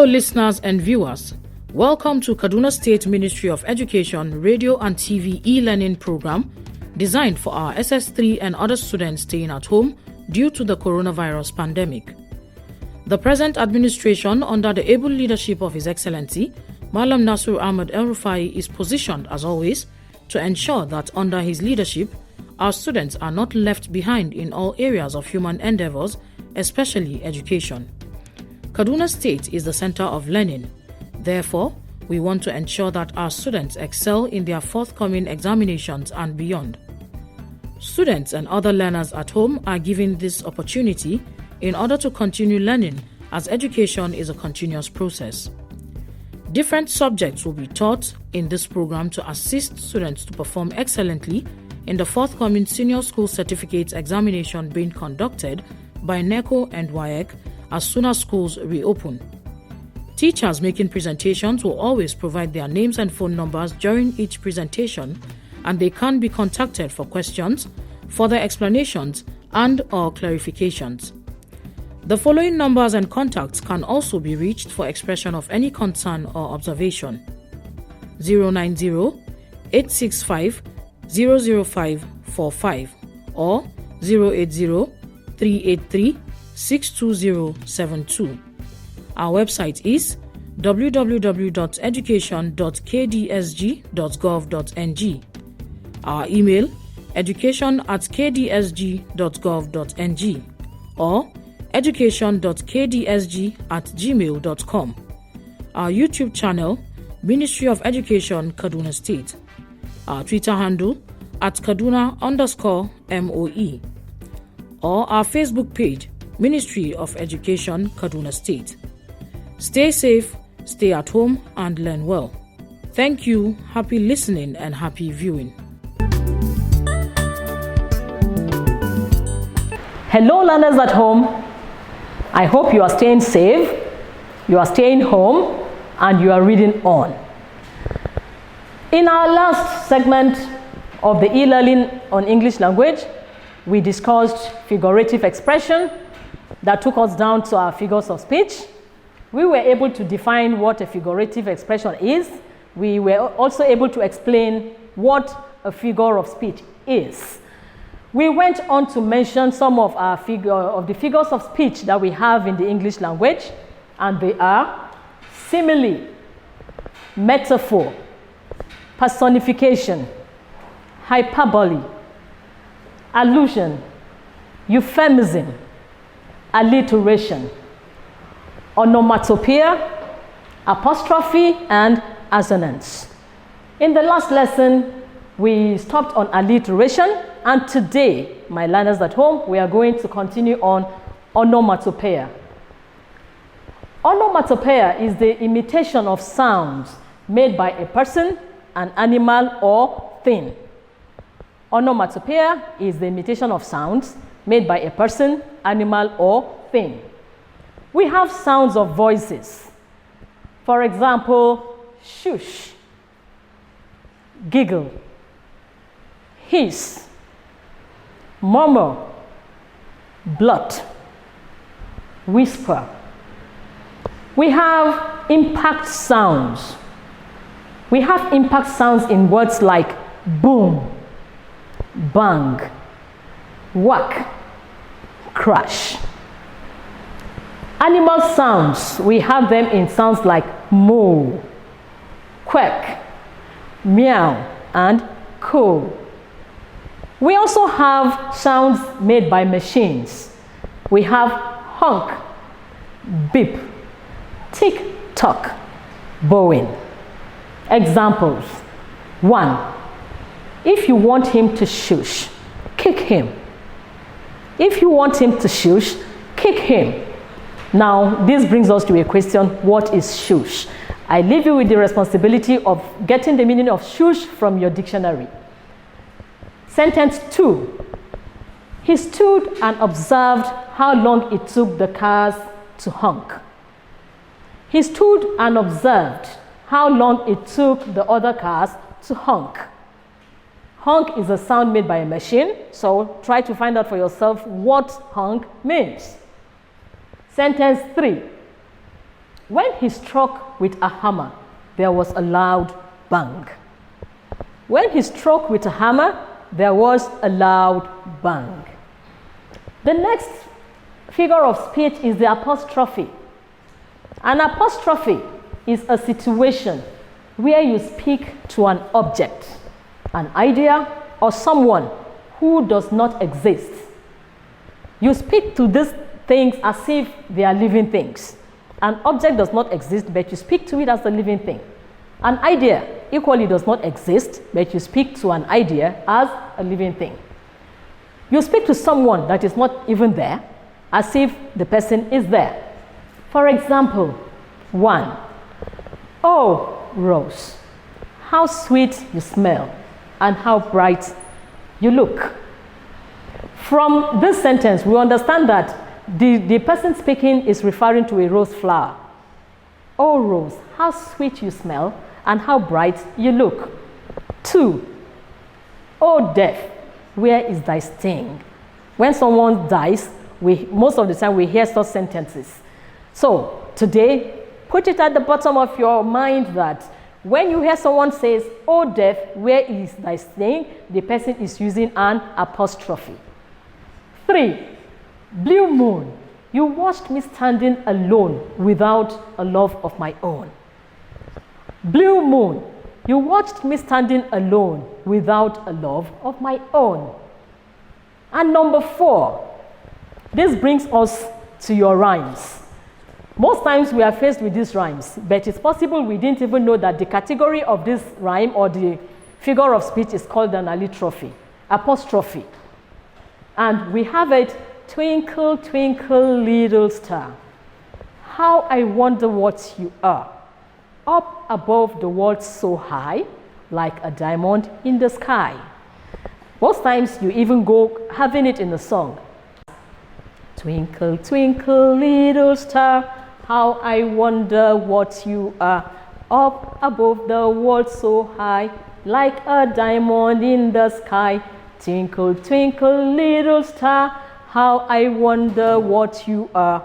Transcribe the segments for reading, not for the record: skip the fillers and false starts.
Hello listeners and viewers. Welcome to Kaduna State Ministry of Education Radio and TV e-learning program designed for our SS3 and other students staying at home due to the coronavirus pandemic. The present administration, under the able leadership of His Excellency, Malam Nasir Ahmed El-Rufai, is positioned, as always, to ensure that under his leadership, our students are not left behind in all areas of human endeavors, especially education. Kaduna State is the center of learning. Therefore, we want to ensure that our students excel in their forthcoming examinations and beyond. Students and other learners at home are given this opportunity in order to continue learning, as education is a continuous process. Different subjects will be taught in this program to assist students to perform excellently in the forthcoming Senior School Certificate examination being conducted by NECO and WAEC as soon as schools reopen. Teachers making presentations will always provide their names and phone numbers during each presentation, and they can be contacted for questions, further explanations, and/or clarifications. The following numbers and contacts can also be reached for expression of any concern or observation: 090-865-00545 or 080-383-62072. Our website is www.education.kdsg.gov.ng. Our email education@kdsg.gov.ng or education.kdsg@gmail.com. Our YouTube channel, Ministry of Education, Kaduna State. Our Twitter handle @Kaduna_MOE. Or our Facebook page, Ministry of Education, Kaduna State. Stay safe, stay at home, and learn well. Thank you, happy listening, and happy viewing. Hello learners at home. I hope you are staying safe, you are staying home, and you are reading on. In our last segment of the e-learning on English language, we discussed figurative expression that took us down to our figures of speech. We were able to define what a figurative expression is. We were also able to explain what a figure of speech is. We went on to mention some of the figures of speech that we have in the English language, and they are simile, metaphor, personification, hyperbole, allusion, euphemism, alliteration, onomatopoeia, apostrophe, and assonance. In the last lesson, we stopped on alliteration, and today, my learners at home, we are going to continue on onomatopoeia. Onomatopoeia is the imitation of sounds made by a person, an animal, or thing. Onomatopoeia is the imitation of sounds made by a person, animal, or thing. We have sounds of voices. For example, shush, giggle, hiss, murmur, blurt, whisper. We have impact sounds. We have impact sounds in words like boom, bang, whack, crash. Animal sounds, we have them in sounds like moo, quack, meow, and coo. We also have sounds made by machines. We have honk, beep, tick-tock, bowing. Examples: 1. If you want him to shush, kick him. If you want him to shush, kick him. Now, this brings us to a question: what is shush? I leave you with the responsibility of getting the meaning of shush from your dictionary. Sentence 2. He stood and observed how long it took the cars to honk. He stood and observed how long it took the other cars to honk. Honk is a sound made by a machine, so try to find out for yourself what honk means. Sentence 3. When he struck with a hammer, there was a loud bang. When he struck with a hammer, there was a loud bang. The next figure of speech is the apostrophe. An apostrophe is a situation where you speak to an object, an idea, or someone who does not exist. You speak to these things as if they are living things. An object does not exist, but you speak to it as a living thing. An idea equally does not exist, but you speak to an idea as a living thing. You speak to someone that is not even there, as if the person is there. For example, 1. Oh, Rose, how sweet you smell and how bright you look. From this sentence, we understand that the person speaking is referring to a rose flower. Oh, Rose, how sweet you smell and how bright you look. 2. Oh, death, where is thy sting? When someone dies, most of the time we hear such sentences. So today, put it at the bottom of your mind that when you hear someone says, oh, death, where is thy sting? The person is using an apostrophe. 3. Blue moon, you watched me standing alone without a love of my own. Blue moon, you watched me standing alone without a love of my own. And number 4, this brings us to your rhymes. Most times we are faced with these rhymes, but it's possible we didn't even know that the category of this rhyme or the figure of speech is called an allitrophy, apostrophe. And we have it, twinkle, twinkle, little star, how I wonder what you are, up above the world so high, like a diamond in the sky. Most times you even go having it in the song. Twinkle, twinkle, little star, how I wonder what you are, up above the world so high, like a diamond in the sky. Twinkle, twinkle, little star, how I wonder what you are.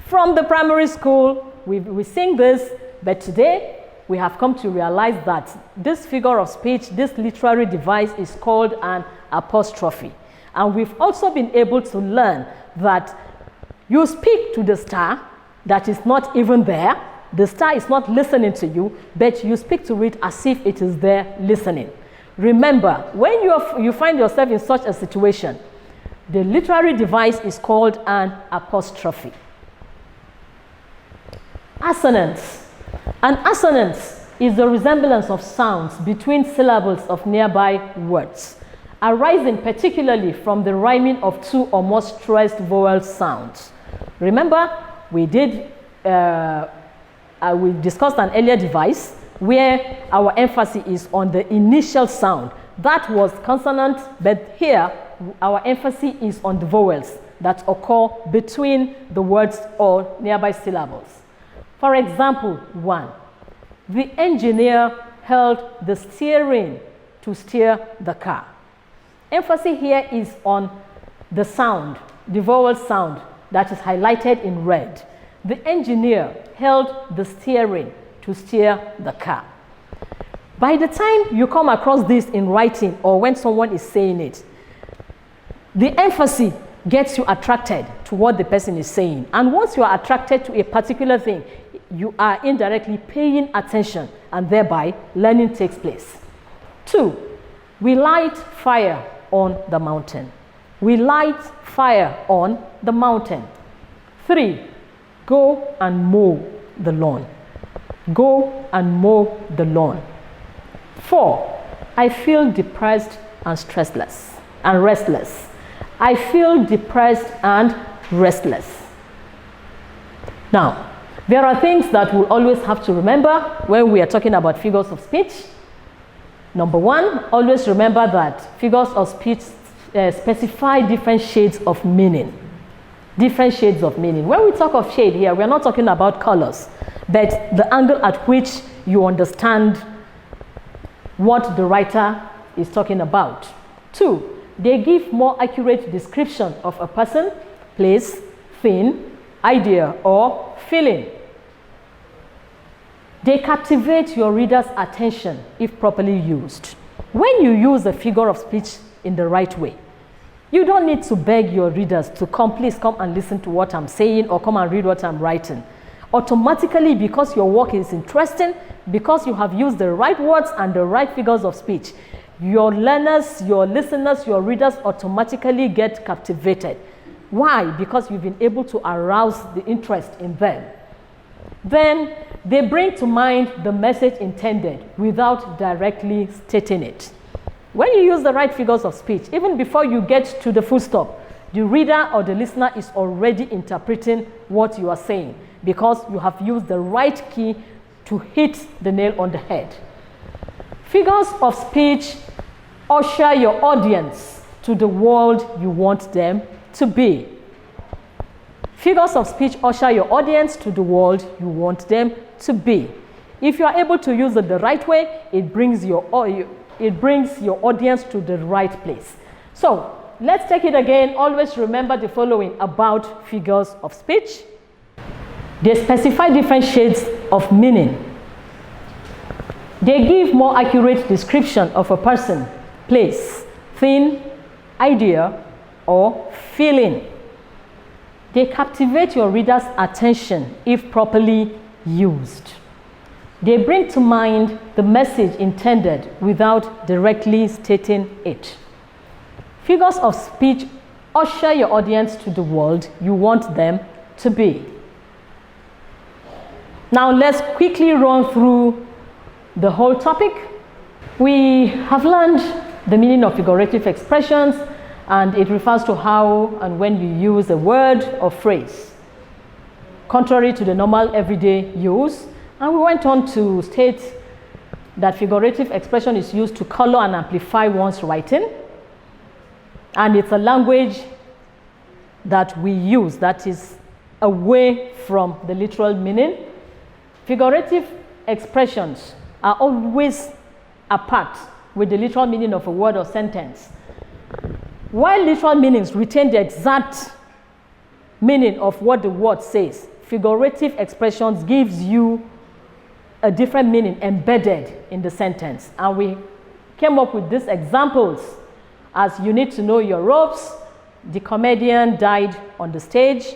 From the primary school, we sing this, but today we have come to realize that this figure of speech, this literary device is called an apostrophe. And we've also been able to learn that you speak to the star that is not even there. The star is not listening to you, but you speak to it as if it is there listening. Remember, when you find yourself in such a situation, the literary device is called an apostrophe. Assonance. An assonance is the resemblance of sounds between syllables of nearby words, arising particularly from the rhyming of two or more stressed vowel sounds. Remember, we discussed an earlier device where our emphasis is on the initial sound. That was consonant, but here our emphasis is on the vowels that occur between the words or nearby syllables. For example, 1. The engineer held the steering to steer the car. Emphasis here is on the sound, the vowel sound that is highlighted in red. The engineer held the steering to steer the car. By the time you come across this in writing or when someone is saying it, the emphasis gets you attracted to what the person is saying. And once you are attracted to a particular thing, you are indirectly paying attention and thereby learning takes place. 2. We light fire on the mountain. We light fire on the mountain. 3. Go and mow the lawn. Go and mow the lawn. 4. I feel depressed and restless. I feel depressed and restless. Now, there are things that we'll always have to remember when we are talking about figures of speech. Number 1, always remember that figures of speech specify different shades of meaning. Different shades of meaning. When we talk of shade here, we are not talking about colors, but the angle at which you understand what the writer is talking about. 2, they give more accurate description of a person, place, thing, idea, or feeling. They captivate your reader's attention if properly used. When you use a figure of speech in the right way, you don't need to beg your readers to please come and listen to what I'm saying or come and read what I'm writing. Automatically, because your work is interesting, because you have used the right words and the right figures of speech, your learners, your listeners, your readers automatically get captivated. Why? Because you've been able to arouse the interest in them. Then they bring to mind the message intended without directly stating it. When you use the right figures of speech, even before you get to the full stop, the reader or the listener is already interpreting what you are saying because you have used the right key to hit the nail on the head. Figures of speech usher your audience to the world you want them to be. Figures of speech usher your audience to the world you want them to be. If you are able to use it the right way, it brings your audience to the right place. So let's take it again. Always remember the following about figures of speech. They specify different shades of meaning. They give more accurate description of a person, place, thing, idea, or feeling. They captivate your reader's attention if properly used. They bring to mind the message intended without directly stating it. Figures of speech usher your audience to the world you want them to be. Now let's quickly run through the whole topic. We have learned the meaning of figurative expressions, and it refers to how and when you use a word or phrase, contrary to the normal everyday use. And we went on to state that figurative expression is used to color and amplify one's writing. And it's a language that we use that is away from the literal meaning. Figurative expressions are always apart with the literal meaning of a word or sentence. While literal meanings retain the exact meaning of what the word says, figurative expressions gives you a different meaning embedded in the sentence. And we came up with these examples as you need to know your ropes, the comedian died on the stage,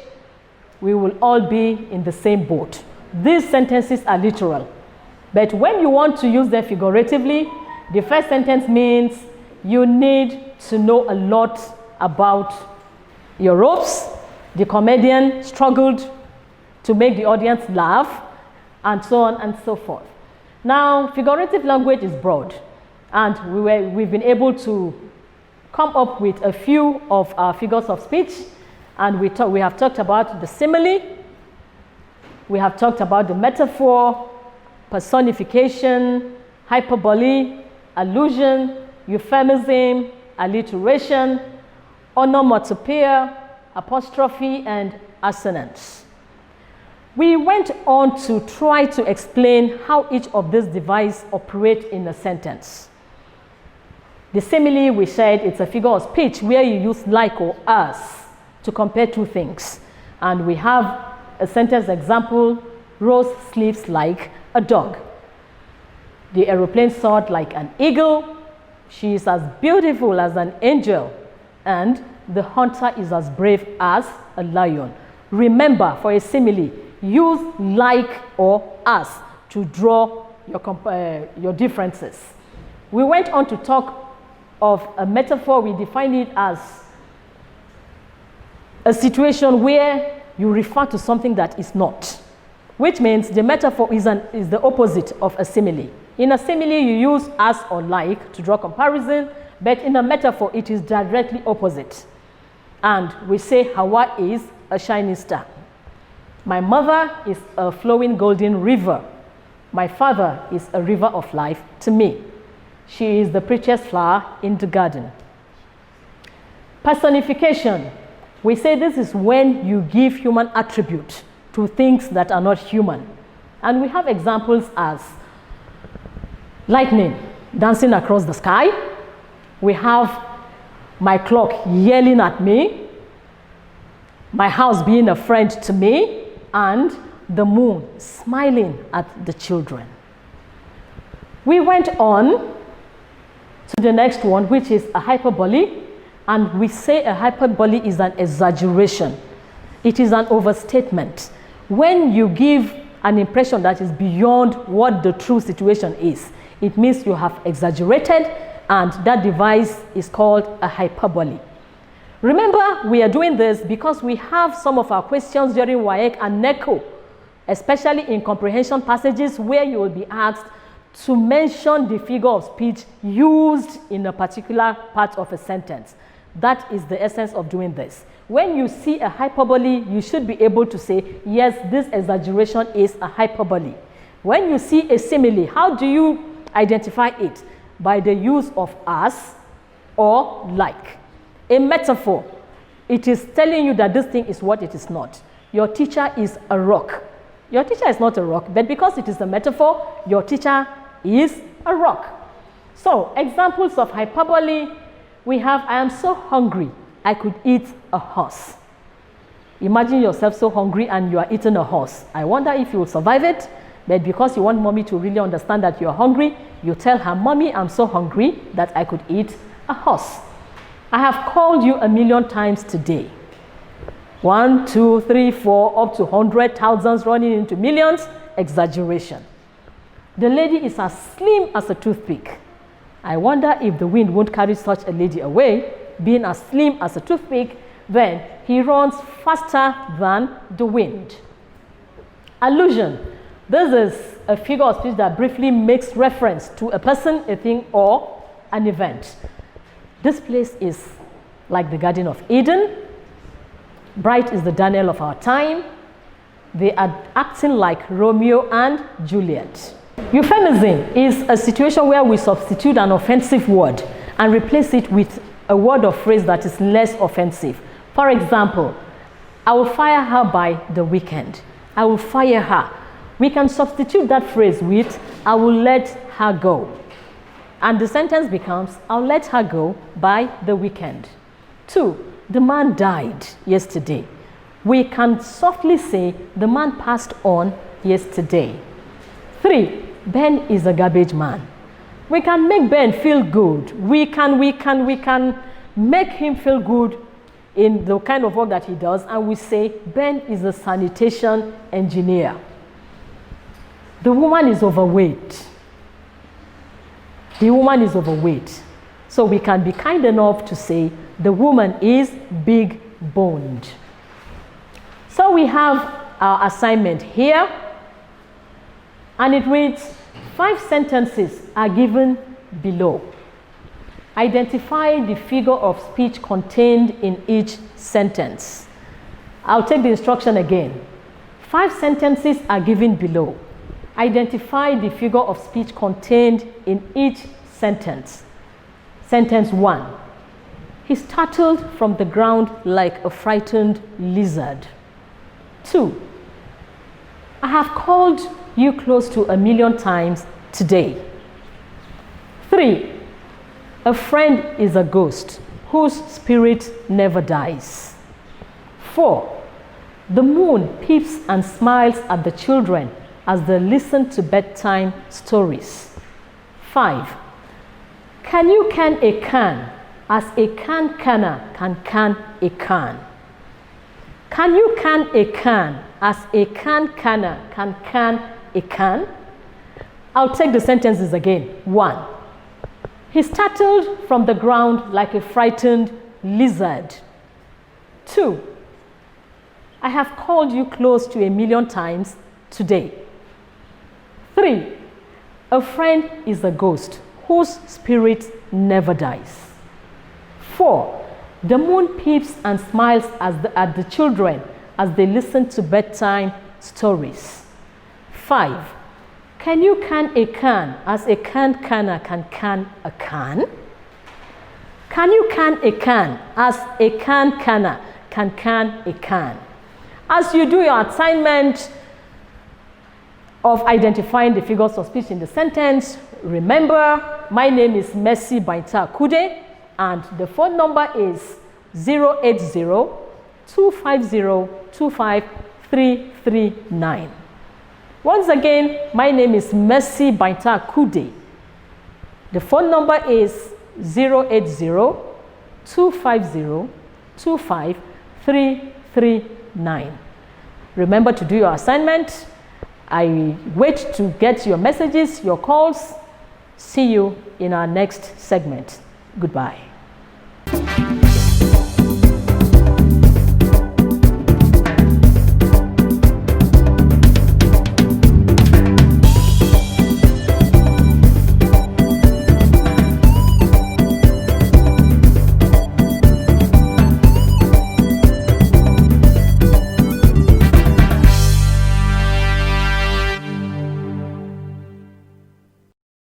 we will all be in the same boat. These sentences are literal. But when you want to use them figuratively, the first sentence means you need to know a lot about your ropes. The comedian struggled to make the audience laugh, and so on and so forth. Now, figurative language is broad, and we've been able to come up with a few of our figures of speech, and we have talked about the simile, we have talked about the metaphor, personification, hyperbole, allusion, euphemism, alliteration, onomatopoeia, apostrophe, and assonance. We went on to try to explain how each of these devices operate in a sentence. The simile, we said, it's a figure of speech where you use like or as to compare two things. And we have a sentence example: Rose sleeps like a dog. The aeroplane soared like an eagle. She is as beautiful as an angel. And the hunter is as brave as a lion. Remember, for a simile, use like or as to draw your differences. We went on to talk of a metaphor. We defined it as a situation where you refer to something that is not, which means the metaphor is the opposite of a simile. In a simile, you use as or like to draw comparison, but in a metaphor, it is directly opposite. And we say Hawa is a shining star. My mother is a flowing golden river. My father is a river of life to me. She is the prettiest flower in the garden. Personification. We say this is when you give human attribute to things that are not human. And we have examples as lightning dancing across the sky. We have my clock yelling at me, my house being a friend to me, and the moon smiling at the children. We went on to the next one, which is a hyperbole. And we say a hyperbole is an exaggeration. It is an overstatement. When you give an impression that is beyond what the true situation is, it means you have exaggerated, and that device is called a hyperbole. Remember, we are doing this because we have some of our questions during WAEC and NECO, especially in comprehension passages where you will be asked to mention the figure of speech used in a particular part of a sentence. That is the essence of doing this. When you see a hyperbole, you should be able to say, yes, this exaggeration is a hyperbole. When you see a simile, how do you identify it? By the use of as or like. A metaphor, it is telling you that this thing is what it is not. Your teacher is a rock. Your teacher is not a rock, but because it is a metaphor, your teacher is a rock. So, examples of hyperbole, we have, I am so hungry, I could eat a horse. Imagine yourself so hungry and you are eating a horse. I wonder if you will survive it, but because you want mommy to really understand that you are hungry, you tell her, mommy, I'm so hungry that I could eat a horse. I have called you 1,000,000 times today. 1, 2, 3, 4, up to 100, thousands running into millions, exaggeration. The lady is as slim as a toothpick. I wonder if the wind won't carry such a lady away. Being as slim as a toothpick, then he runs faster than the wind. Allusion. This is a figure of speech that briefly makes reference to a person, a thing, or an event. This place is like the Garden of Eden. Bright is the Daniel of our time. They are acting like Romeo and Juliet. Euphemism is a situation where we substitute an offensive word and replace it with a word or phrase that is less offensive. For example, I will fire her by the weekend. I will fire her. We can substitute that phrase with I will let her go. And the sentence becomes I'll let her go by the weekend. 2. The man died yesterday. We can softly say the man passed on yesterday. 3. Ben is a garbage man. We can make Ben feel good. We can make him feel good in the kind of work that he does, and we say Ben is a sanitation engineer. The woman is overweight. The woman is overweight. So we can be kind enough to say the woman is big boned. So we have our assignment here, and it reads, 5 sentences are given below. Identify the figure of speech contained in each sentence. I'll take the instruction again. 5 sentences are given below. Identify the figure of speech contained in each sentence. Sentence 1. He startled from the ground like a frightened lizard. 2. I have called you close to 1,000,000 times today. 3. A friend is a ghost whose spirit never dies. 4. The moon peeps and smiles at the children as they listen to bedtime stories. 5. Can you can a can as a canner can a can? Can you can a can as a canner can a can? I'll take the sentences again. 1. He startled from the ground like a frightened lizard. 2. I have called you close to 1,000,000 times today. 3. A friend is a ghost whose spirit never dies. 4. The moon peeps and smiles at the children as they listen to bedtime stories. 5. Can you can a can as a canner can a can? Can you can a can? As a can canner. Can a can. As you do your assignment of identifying the figures of speech in the sentence, remember, my name is Mercy Baita Kude, and the phone number is 080-250-25339. Once again, my name is Mercy Baita Kude. The phone number is 080-250-25339. Remember to do your assignment. I wait to get your messages, your calls. See you in our next segment. Goodbye.